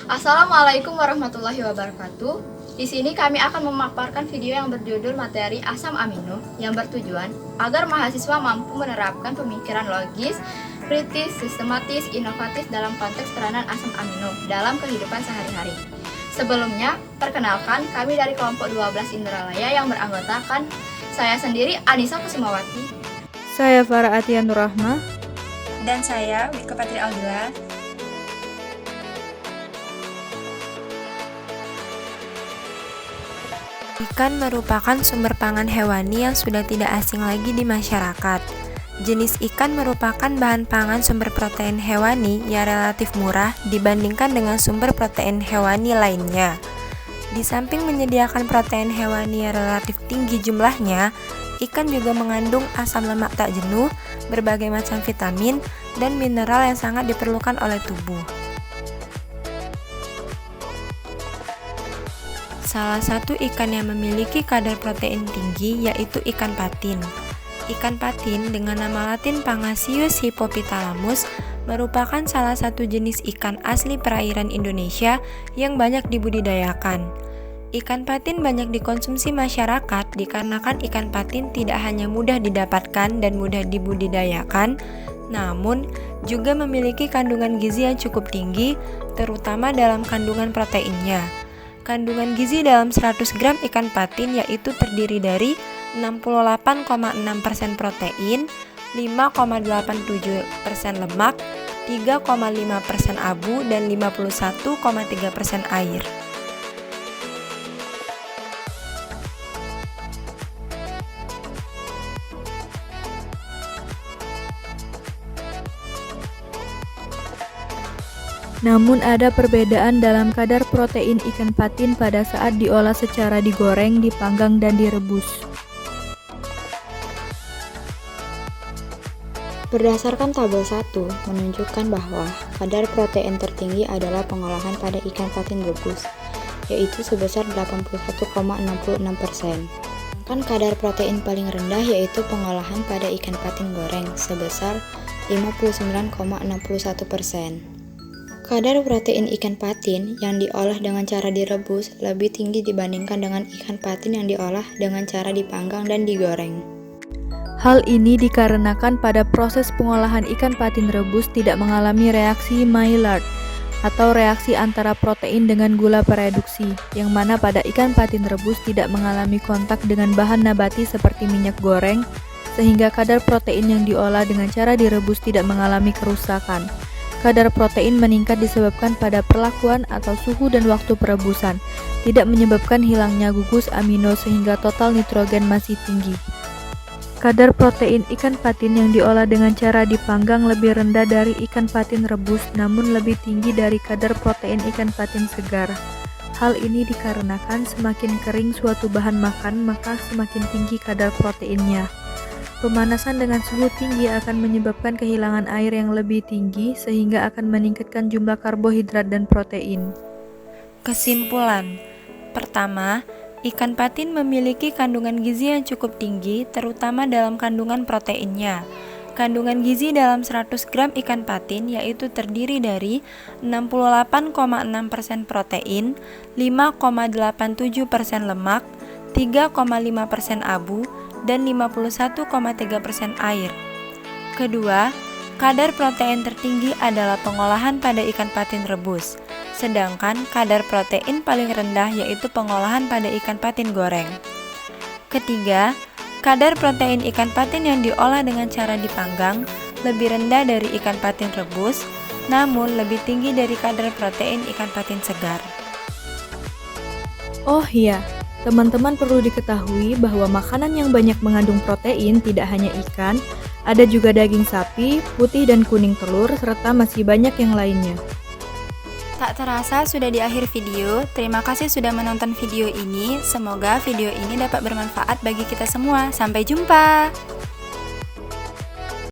Assalamualaikum warahmatullahi wabarakatuh. Di sini kami akan memaparkan video yang berjudul materi asam amino yang bertujuan agar mahasiswa mampu menerapkan pemikiran logis, kritis, sistematis, inovatif dalam konteks peranan asam amino dalam kehidupan sehari-hari. Sebelumnya, perkenalkan kami dari kelompok 12 Indralaya yang beranggotakan saya sendiri Anissa Kusumawati, saya Farah Atia Nurrahma, dan saya Wika Patri Aldila. Ikan merupakan sumber pangan hewani yang sudah tidak asing lagi di masyarakat. Jenis ikan merupakan bahan pangan sumber protein hewani yang relatif murah dibandingkan dengan sumber protein hewani lainnya. Di samping menyediakan protein hewani yang relatif tinggi jumlahnya, ikan juga mengandung asam lemak tak jenuh, berbagai macam vitamin, dan mineral yang sangat diperlukan oleh tubuh. Salah satu ikan yang memiliki kadar protein tinggi yaitu ikan patin. Ikan patin dengan nama latin Pangasius hippopithalamus merupakan salah satu jenis ikan asli perairan Indonesia yang banyak dibudidayakan. Ikan patin banyak dikonsumsi masyarakat dikarenakan ikan patin tidak hanya mudah didapatkan dan mudah dibudidayakan, namun juga memiliki kandungan gizi yang cukup tinggi, terutama dalam kandungan proteinnya. Kandungan gizi dalam 100 gram ikan patin yaitu terdiri dari 68,6% protein, 5,87% lemak, 3,5% abu, dan 51,3% air. Namun ada perbedaan dalam kadar protein ikan patin pada saat diolah secara digoreng, dipanggang, dan direbus. Berdasarkan tabel 1 menunjukkan bahwa kadar protein tertinggi adalah pengolahan pada ikan patin rebus, yaitu sebesar 81,66%. Kan kadar protein paling rendah yaitu pengolahan pada ikan patin goreng sebesar 59,61%. Kadar protein ikan patin yang diolah dengan cara direbus lebih tinggi dibandingkan dengan ikan patin yang diolah dengan cara dipanggang dan digoreng. Hal ini dikarenakan pada proses pengolahan ikan patin rebus tidak mengalami reaksi Maillard atau reaksi antara protein dengan gula pereduksi, yang mana pada ikan patin rebus tidak mengalami kontak dengan bahan nabati seperti minyak goreng, sehingga kadar protein yang diolah dengan cara direbus tidak mengalami kerusakan. Kadar protein meningkat disebabkan pada perlakuan atau suhu dan waktu perebusan, tidak menyebabkan hilangnya gugus amino sehingga total nitrogen masih tinggi. Kadar protein ikan patin yang diolah dengan cara dipanggang lebih rendah dari ikan patin rebus, namun lebih tinggi dari kadar protein ikan patin segar. Hal ini dikarenakan semakin kering suatu bahan makan, maka semakin tinggi kadar proteinnya. Pemanasan dengan suhu tinggi akan menyebabkan kehilangan air yang lebih tinggi sehingga akan meningkatkan jumlah karbohidrat dan protein. Kesimpulan: pertama, ikan patin memiliki kandungan gizi yang cukup tinggi, terutama dalam kandungan proteinnya. Kandungan gizi dalam 100 gram ikan patin yaitu terdiri dari 68,6% protein, 5,87% lemak, 3,5% abu, dan 51,3% air. Kedua, kadar protein tertinggi adalah pengolahan pada ikan patin rebus, sedangkan kadar protein paling rendah yaitu pengolahan pada ikan patin goreng. Ketiga, kadar protein ikan patin yang diolah dengan cara dipanggang lebih rendah dari ikan patin rebus, namun lebih tinggi dari kadar protein ikan patin segar. Oh iya, teman-teman perlu diketahui bahwa makanan yang banyak mengandung protein tidak hanya ikan, ada juga daging sapi, putih dan kuning telur, serta masih banyak yang lainnya. Tak terasa sudah di akhir video. Terima kasih sudah menonton video ini. Semoga video ini dapat bermanfaat bagi kita semua. Sampai jumpa!